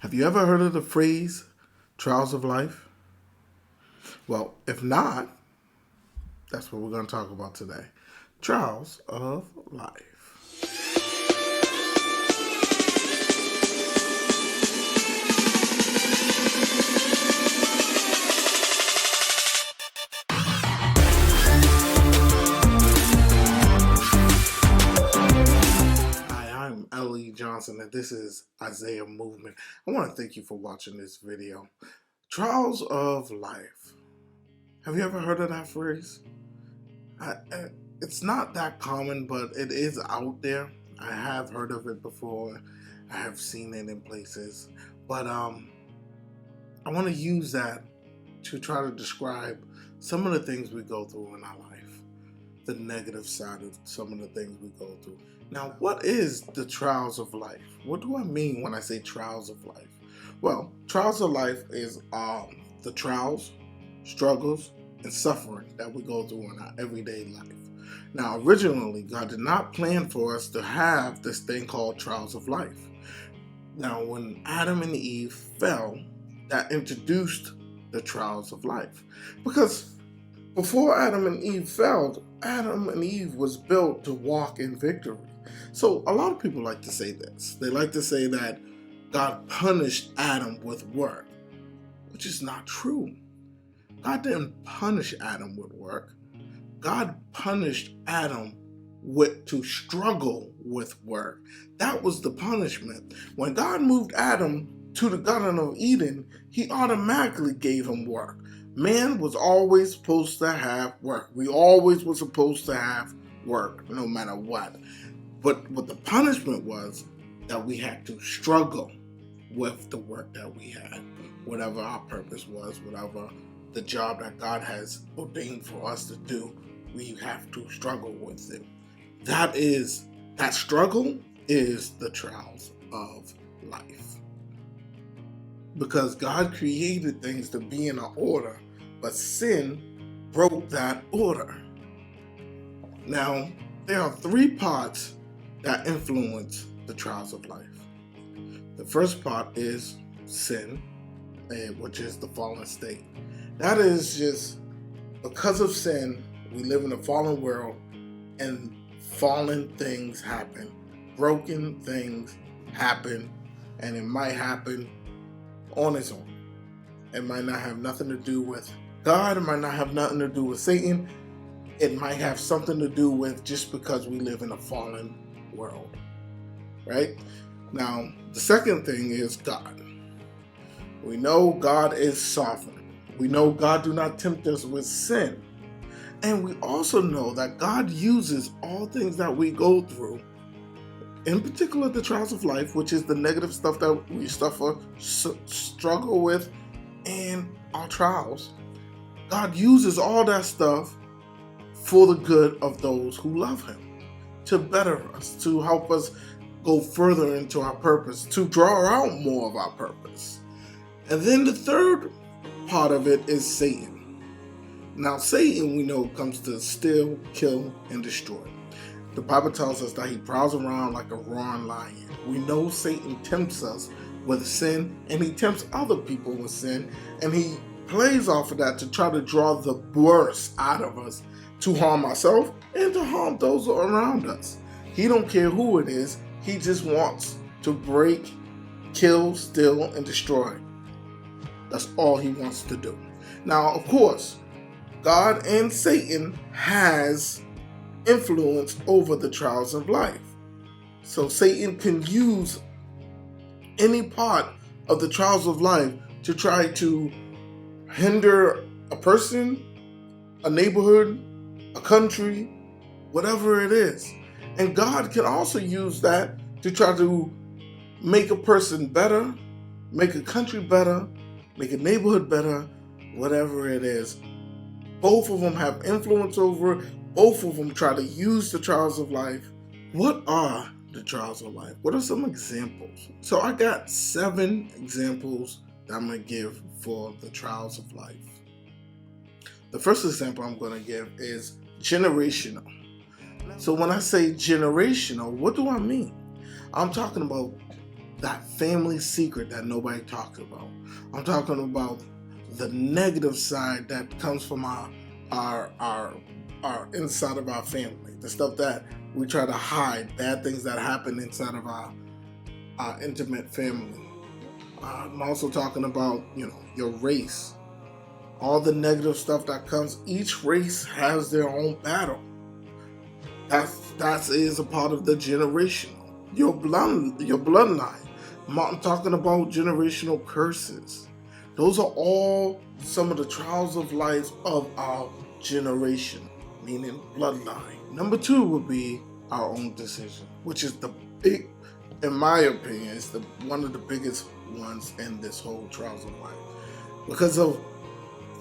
Have you ever heard of the phrase trials of life? Well, if not, that's what we're going to talk about today. Trials of life. I'm L.E. Johnson, and this is Isaiah Movement. I want to thank you for watching this video. Trials of life. Have you ever heard of that phrase? It's not that common, but it is out there. I have heard of it before. I have seen it in places. But I want to use that to try to describe some of the things we go through in our life. The negative side of some of the things we go through. Now, what is the trials of life? What do I mean when I say trials of life? Well, trials of life is the trials, struggles, and suffering that we go through in our everyday life. Now, originally, God did not plan for us to have this thing called trials of life. Now, when Adam and Eve fell, that introduced the trials of life. Because before Adam and Eve fell, Adam and Eve was built to walk in victory. So a lot of people like to say this. They like to say that God punished Adam with work, which is not true. God didn't punish Adam with work. God punished Adam to struggle with work. That was the punishment. When God moved Adam to the Garden of Eden, he automatically gave him work. Man was always supposed to have work. We always were supposed to have work, no matter what. But what the punishment was that we had to struggle with the work that we had, whatever our purpose was, whatever the job that God has ordained for us to do, we have to struggle with it. That struggle is the trials of life. Because God created things to be in an order, but sin broke that order. Now, there are three parts that influence the trials of life. The first part is sin, which is the fallen state. That is just because of sin, we live in a fallen world and fallen things happen. Broken things happen, and it might happen on its own. It might not have nothing to do with God. It might not have nothing to do with Satan. It might have something to do with just because we live in a fallen world, right? Now, the second thing is God. We know God is sovereign. We know God do not tempt us with sin. And we also know that God uses all things that we go through, in particular the trials of life, which is the negative stuff that we suffer, struggle with, and our trials. God uses all that stuff for the good of those who love Him, to better us, to help us go further into our purpose, to draw out more of our purpose. And then the third part of it is Satan. Now, Satan, we know, comes to steal, kill, and destroy. The Bible tells us that he prowls around like a roaring lion. We know Satan tempts us with sin, and he tempts other people with sin, and he plays off of that to try to draw the worst out of us, to harm ourselves and to harm those around us. He don't care who it is. He just wants to break, kill, steal, and destroy. That's all he wants to do. Now, of course, God and Satan has influence over the trials of life. So Satan can use any part of the trials of life to try to hinder a person, a neighborhood, a country, whatever it is. And God can also use that to try to make a person better, make a country better, make a neighborhood better, whatever it is. Both of them have influence over it. Both of them try to use the trials of life. What are the trials of life? What are some examples? So I got 7 examples that I'm going to give for the trials of life. The first example I'm going to give is generational. So when I say generational, what do I mean? I'm talking about that family secret that nobody talks about. I'm talking about the negative side that comes from our inside of our family, the stuff that we try to hide, bad things that happen inside of our intimate family. I'm also talking about, your race, all the negative stuff that comes. Each race has their own battle. That is a part of the generational, your bloodline. I'm talking about generational curses. Those are all some of the trials of life of our generation, meaning bloodline. Number 2 would be our own decision, which is the big, in my opinion, is one of the biggest ones in this whole trials of life, because of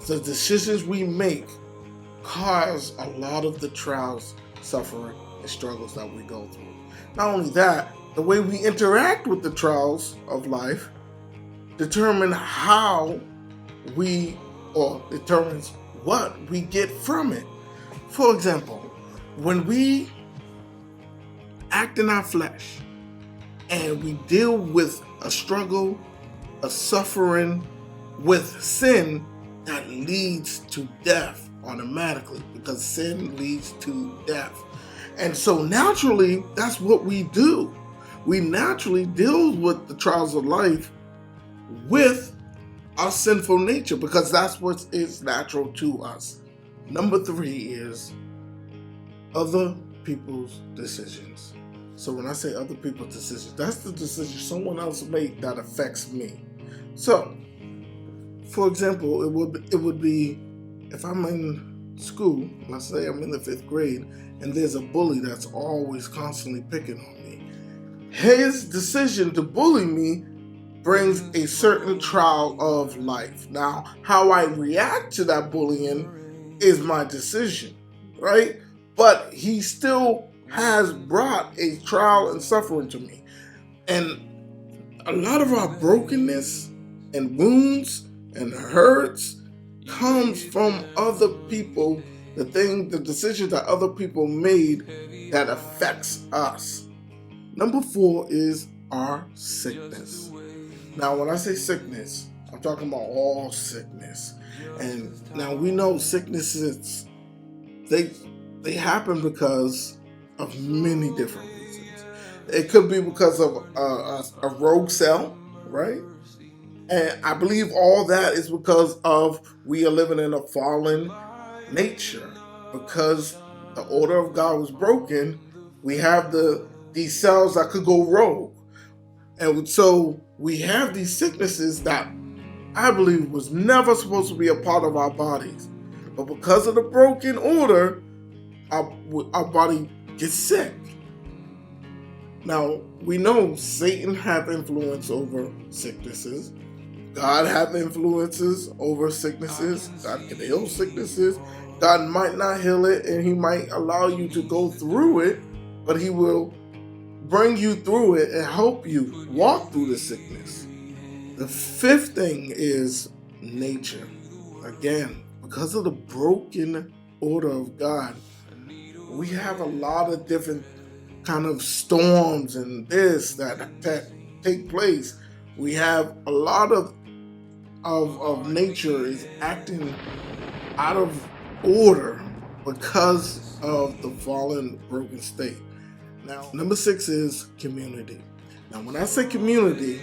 the decisions we make cause a lot of the trials, suffering, and struggles that we go through. Not only that, the way we interact with the trials of life determines what we get from it. For example, when we act in our flesh and we deal with a struggle, a suffering with sin, that leads to death automatically, because sin leads to death. And so naturally, that's what we do. We naturally deal with the trials of life with our sinful nature, because that's what is natural to us. Number 3 is other people's decisions. So when I say other people's decisions, that's the decision someone else made that affects me. So, for example, it would be if I'm in school, let's say I'm in the 5th grade, and there's a bully that's always constantly picking on me. His decision to bully me brings a certain trial of life. Now, how I react to that bullying is my decision, right? But he still has brought a trial and suffering to me. And a lot of our brokenness and wounds and hurts comes from other people, the decisions that other people made that affects us. Number 4 is our sickness. Now, when I say sickness, I'm talking about all sickness. And now we know sicknesses, they happen because of many different reasons. It could be because of a rogue cell, right? And I believe all that is because of we are living in a fallen nature. Because the order of God was broken, we have these cells that could go rogue. And so we have these sicknesses that I believe was never supposed to be a part of our bodies. But because of the broken order, our body gets sick. Now, we know Satan have influence over sicknesses. God have influences over sicknesses. God can heal sicknesses. God might not heal it, and he might allow you to go through it, but he will bring you through it and help you walk through the sickness. The 5th thing is nature. Again, because of the broken order of God, we have a lot of different kind of storms and that take place. We have a lot of nature is acting out of order because of the fallen, broken state. Now, number 6 is community. Now, when I say community,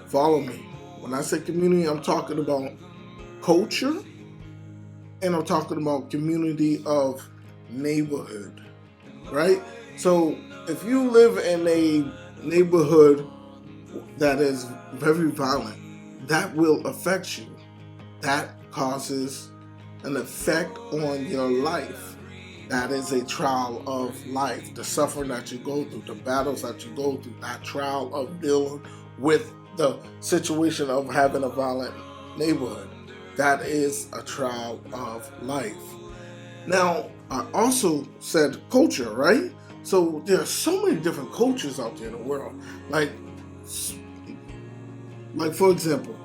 follow me. When I say community, I'm talking about culture, and I'm talking about community of neighborhood, right? So if you live in a neighborhood that is very violent, that will affect you. That causes an effect on your life. That is a trial of life. The suffering that you go through, the battles that you go through, that trial of dealing with the situation of having a violent neighborhood. That is a trial of life. Now, I also said culture, right? So there are so many different cultures out there in the world. Like for example,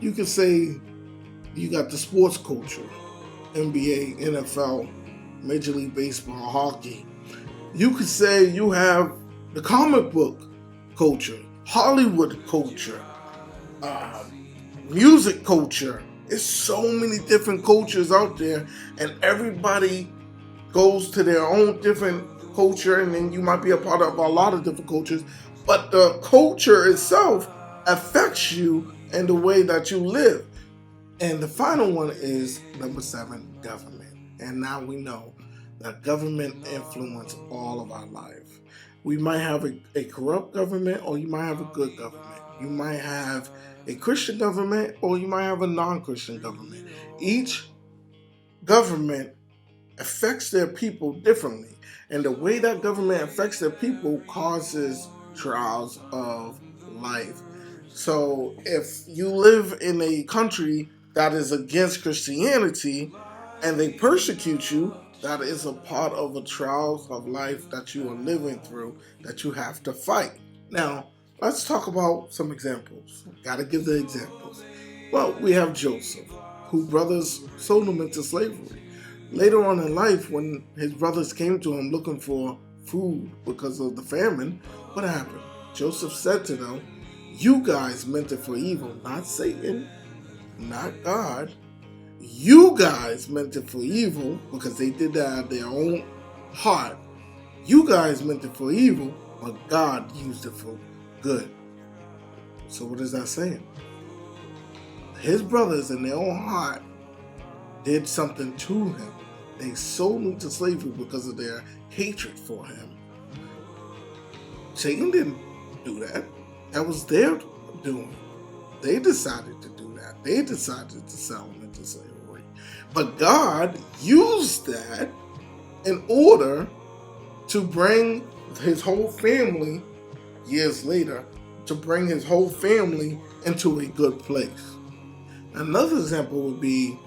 you could say you got the sports culture, NBA, NFL, Major League Baseball, hockey. You could say you have the comic book culture, Hollywood culture, music culture. There's so many different cultures out there, and everybody goes to their own different culture, and then you might be a part of a lot of different cultures, but the culture itself affects you in the way that you live. And the final one is number 7, government. And now we know that government influences all of our life. We might have a corrupt government, or you might have a good government. You might have a Christian government, or you might have a non-Christian government. Each government affects their people differently. And the way that government affects their people causes trials of life. So if you live in a country that is against Christianity and they persecute you, that is a part of the trials of life that you are living through that you have to fight. Now, let's talk about some examples. Gotta give the examples. Well, we have Joseph, whose brothers sold him into slavery. Later on in life, when his brothers came to him looking for food because of the famine, what happened? Joseph said to them, "You guys meant it for evil, not Satan, not God. You guys meant it for evil because they did that out of their own heart. You guys meant it for evil, but God used it for good." So what is that saying? His brothers in their own heart did something to him. They sold him to slavery because of their hatred for him. Satan didn't do that. That was their doing. They decided to do that. They decided to sell him into slavery. But God used that in order to bring his whole family, years later, to bring his whole family into a good place. Another example would be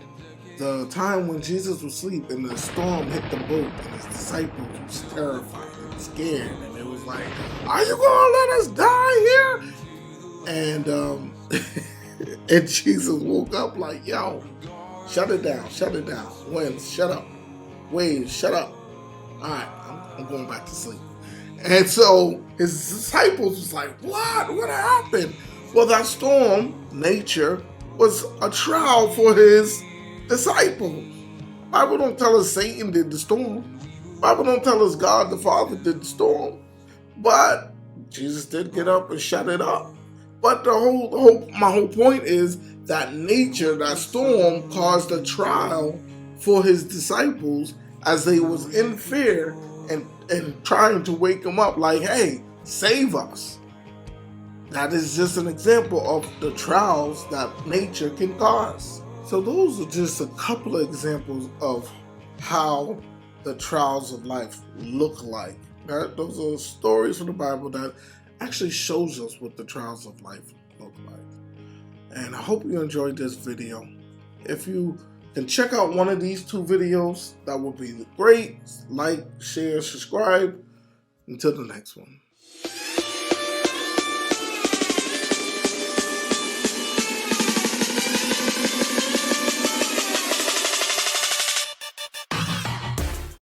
the time when Jesus was asleep and the storm hit the boat and his disciples was terrified and scared, and it was like, "Are you gonna let us die here?" And and Jesus woke up like, "Yo, shut it down, winds, shut up, waves, shut up. All right, I'm going back to sleep." And so his disciples was like, what happened? Well, that storm, nature, was a trial for his disciples. Bible don't tell us Satan did the storm. Bible don't tell us God the Father did the storm. But Jesus did get up and shut it up. But my whole point is that nature, that storm, caused a trial for his disciples as they was in fear and trying to wake them up like, "Hey, save us." That is just an example of the trials that nature can cause. So those are just a couple of examples of how the trials of life look like. Those are stories from the Bible that actually shows us what the trials of life look like. And I hope you enjoyed this video. If you can check out one of these 2 videos, that would be great. Like, share, subscribe. Until the next one.